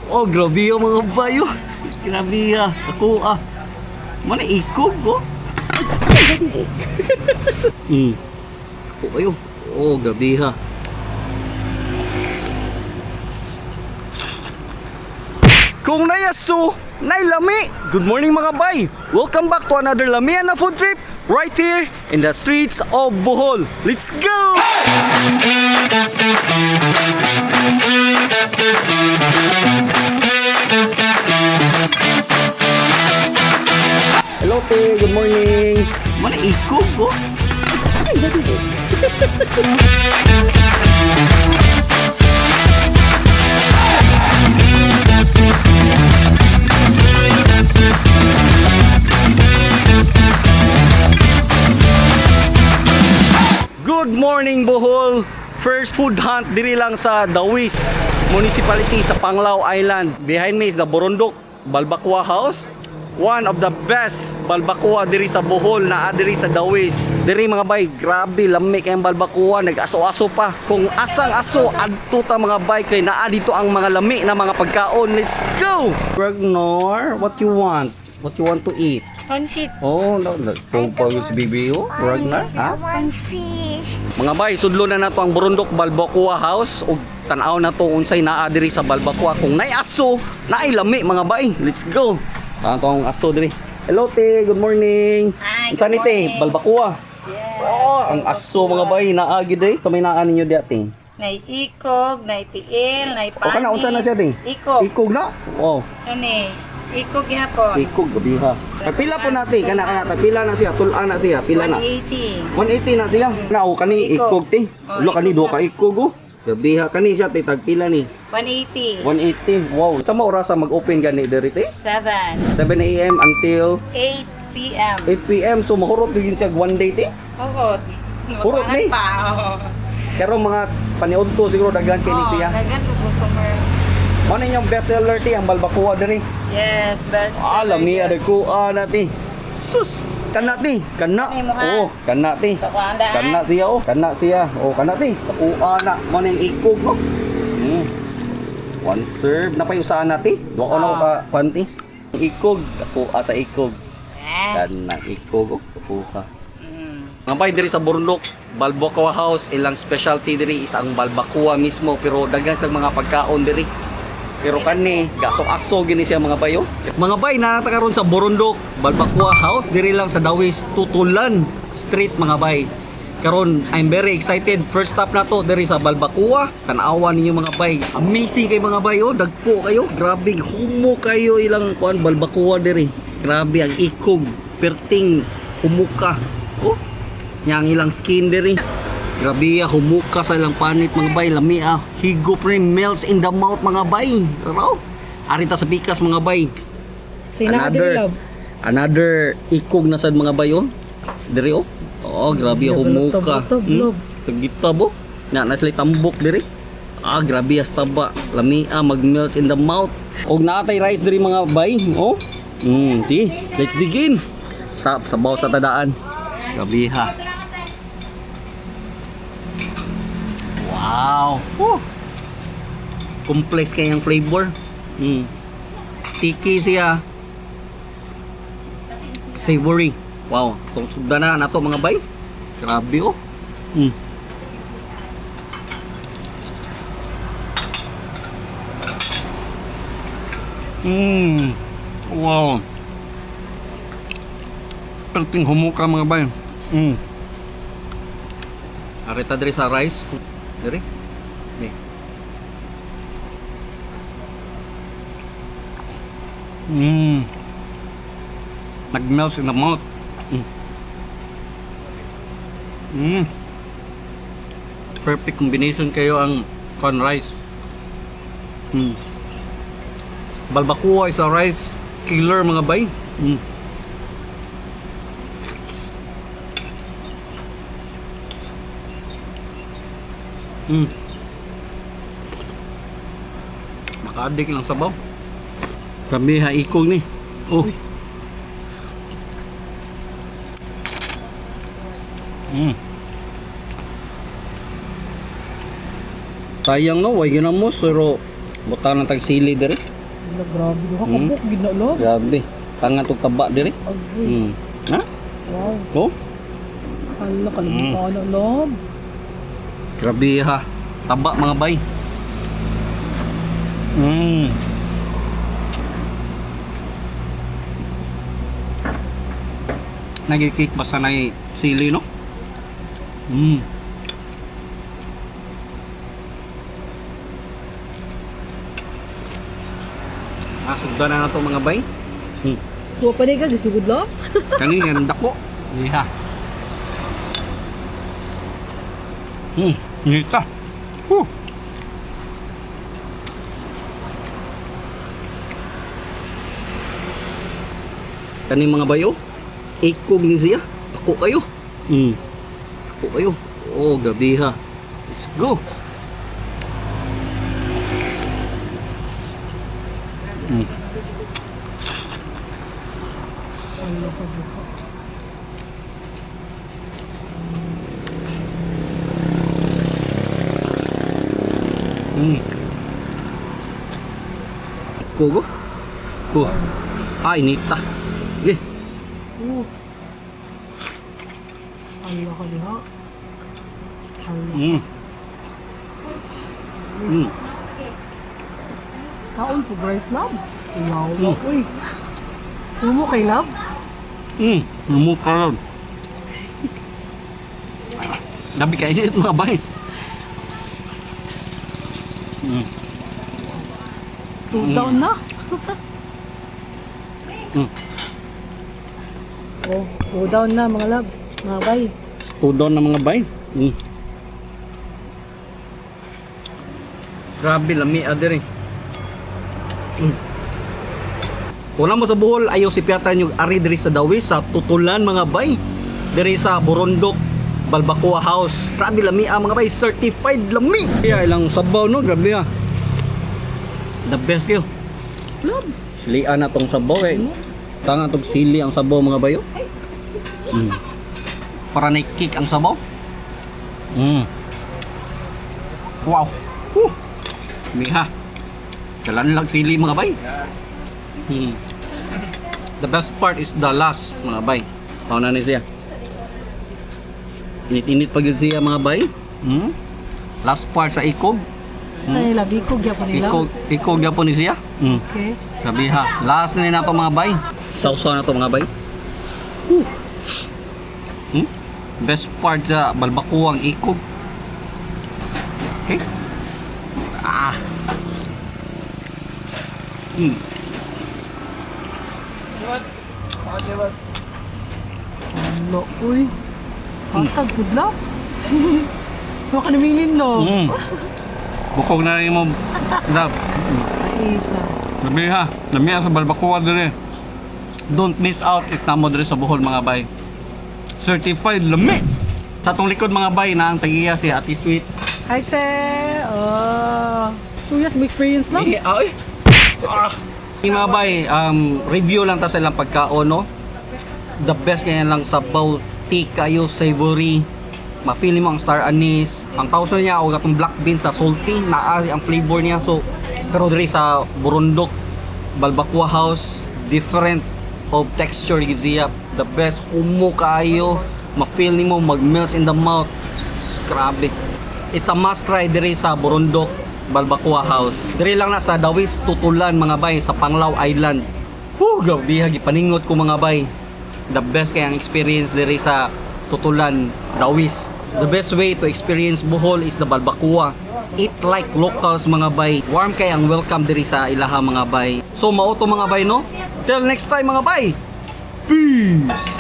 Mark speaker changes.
Speaker 1: Oh, grabe yung mga bayo. Grabe ha. Ako Mana ikog ko? Oh, ayo. Oh, grabe ha. Kung nayaso, nailami. Good morning mga bay. Welcome back to another Lamiana food trip right here in the streets of Bohol. Let's go! Hello, te. Good morning. Mana ikog ko? Good morning Bohol! First food hunt diri lang sa Dawis Municipality sa Panglao Island. Behind me is the Burundok Balbacoa House. One of the best balbacoa diri sa Bohol na diri sa Dawis. Diri mga bay, grabe lami kay ang balbacoa, nag-aso-aso pa. Kung asang aso adto ta mga bay kay naa dito ang mga lami na mga pagkaon. Let's go! Ragnar, what you want? What you want to eat?
Speaker 2: Pansit.
Speaker 1: Oh, no, kung pagos BBO, Ragnar, ha?
Speaker 2: Fish.
Speaker 1: Mga bay, sudlo na nato ang Burundok Balbacoa House ug tan-aw na to unsay naa diri sa Balbacoa. Kung naay aso, naay lami mga bay. Let's go. Tong aso diri. Hello te, good morning.
Speaker 2: Hi,
Speaker 1: Unsa ni
Speaker 2: good
Speaker 1: te?
Speaker 2: morning.
Speaker 1: Balbacoa.
Speaker 2: Yeah.
Speaker 1: Oh, ang aso mga bay naa gyud eh. Sa may naa ninyo diati.
Speaker 2: Nay ikog, nay tiil, nay
Speaker 1: O
Speaker 2: pani.
Speaker 1: kana unsa na siya te?
Speaker 2: Ikog.
Speaker 1: Ikog na. Wow.
Speaker 2: Ani, ikog gihapon.
Speaker 1: Ikog gabi ha. Pila po nati kana pila na siya, tula na siya, pila na.
Speaker 2: 180.
Speaker 1: 180 na siya. Na o kani ikog te.
Speaker 2: Oh,
Speaker 1: Ulo kani
Speaker 2: ikog
Speaker 1: duha ka ikog oh. Gabi ha kani siya te tagpila ni.
Speaker 2: 180.
Speaker 1: 180. Wow. Sa mo oras mag-open gani diri te?
Speaker 2: 7.
Speaker 1: 7 AM until
Speaker 2: 8 p.m.
Speaker 1: 8 PM. So mahurot din siya one day te.
Speaker 2: Hurot.
Speaker 1: Hurot ni?
Speaker 2: Pa. Oh.
Speaker 1: Pero mga paniod to siguro daghan kini siya.
Speaker 2: Dagan po customer.
Speaker 1: Ano yung best seller ti ang balbacoa diri?
Speaker 2: Yes, best.
Speaker 1: Lami ada ko nati. Sus, kana ti. Kana.
Speaker 2: Ano mo, ha?
Speaker 1: Oh, kana ti.
Speaker 2: Sa kuanda.
Speaker 1: Kana siya oh, kana siya. Oh, kana ti. Kuha na mo ning ikog oh. One serve na pay usahan nati. Duha ko na ko ka panti. Ikog, kuha sa ikog. Kana ikog oh, kuha. Mga bay diri sa Burundok Balbacoa House, ilang specialty diri is ang balbacoa mismo pero daghan silang mga pagkaon diri. Pero kani gaso-aso gini siya mga bayo. Mga bay nanata karon sa Burundok Balbacoa House diri lang sa Dawis Tutulan Street mga bay. Karon I'm very excited. First stop na to diri sa Balbacoa. Tan-awa ninyo mga bay. Amazing kay mga bay oh, dagko kayo. Grabe humo kayo ilang kuan balbacoa diri. Grabe ang ikog, perting humuka. Oh. Yang ilang skin diri. Grabe humuka sa ilang panit mga bay, lami higop rin melts in the mouth mga bay. Raw. Arita sa pikas mga bay. Another ikog na sad mga bay oh. Diri oh. Oh, grabe humuka. Tagita bo. Na naslay tambok diri. Grabe taba. Lami mag melts in the mouth. Og naatay rice diri mga bay. Oh. See, let's dig in. Sabaw sa tadaan. Grabe ha. Wow. Complex kayang flavor. Tiki siya. Savory. Wow. Itong sugda na nato mga bay. Grabe oh. Wow. Perting humuka mga bay. Arita diri sa rice. Diri. Ni. Nag-melt in the mouth. Perfect combination kayo ang corn rice. Balbacoa is a rice killer mga bay. Maka-addict lang sabaw. Kami haikog ni. Oh. Sayang no, way ginamos pero Butang ng tag sili diri.
Speaker 3: Wala, grabe. Duha ka
Speaker 1: Hmm.
Speaker 3: buk, gina love.
Speaker 1: Grabe. Tangan tong taba diri.
Speaker 3: Agoy.
Speaker 1: Ha?
Speaker 3: Wow.
Speaker 1: Oh,
Speaker 3: Hala, kalimutan na love.
Speaker 1: grabe ha. Taba mga bay. Nagikik basta na sili, no? Sugdan na to mga bay.
Speaker 3: Tuwa pa rin ka, gisugod love.
Speaker 1: Kani ang dako. Iha. Nita. Kani mga bayo. Ikog ni siya. Ako kayo. Ako kayo. Oh, gabi ha. Let's go. Kugo. Inita. Okay.
Speaker 3: Hala ka diha. Hala. Kaon po, Bryce love. Wow, uy. Tumo kay love.
Speaker 1: Lumukha lang. Dabi kayo ito mga bay.
Speaker 3: Two down na. Oh, two down na mga loves. Mga bay.
Speaker 1: Tudon na mga bay. Grabe, lami adere. Kung mo sa Bohol, ayaw si piyatan yung ari diri sa Dawis, sa Tutulan mga bay. Diri sa Burundok, Balbacoa House. Grabe, lami mga bay. Certified lami. Kaya ilang sabaw no, grabe ha. The best kayo.
Speaker 3: Love.
Speaker 1: Silian na tong sabaw eh. Tanga tong sili ang sabaw mga bayo. Para na-kick ang sabaw. Wow. Miha. Kalan lang sili mga bay. The best part is the last mga bay. Tao na ni siya. Init-init pag yun siya mga bay. Last part sa ikog.
Speaker 3: Sa nila, bikog yapon nila.
Speaker 1: Ikog yapon ni siya.
Speaker 3: Okay.
Speaker 1: Grabe ha. Last na rin na ito mga bay. Sausaw na ito mga bay. Best part sa balbakuang ikog. Okay.
Speaker 3: Ano, uy. Hatag, good luck. Huwag ka namingin, no?
Speaker 1: Bukog na rin mo. Dab.
Speaker 3: Isa.
Speaker 1: Labi ha. Lami sa balbakuan diri. Don't miss out if namo diri sa Bohol mga bay. Certified lami. Sa tong likod mga bay na ang tagiya si Ate Sweet.
Speaker 3: Hi, sir. Oh. 2 years of experience lang.
Speaker 1: Ay. Mga bay, review lang ta sa ilang pagkaon no. The best kaya lang sabaw, thick kayo, savory. Ma-feel mo ang star anise. Ang tawso niya o gatong black beans sa salty, naa ang flavor niya. So pero diri sa Burundok, Balbacoa House, different of texture gid siya. The best humo kayo. Ma-feel nimo mag-melts in the mouth. Grabe. It's a must try diri sa Burundok, Balbacoa House. Diri lang na sa Dawis, Tutulan mga bay sa Panglao Island. Gabi gipaningot ko mga bay. The best kaya ang experience diri sa Tutulan, Dawis. The best way to experience Bohol is the Balbacoa. Eat like locals mga bay. Warm kay ang welcome diri sa ilaha mga bay. So mao to mga bay no. Till next time mga bay. Peace.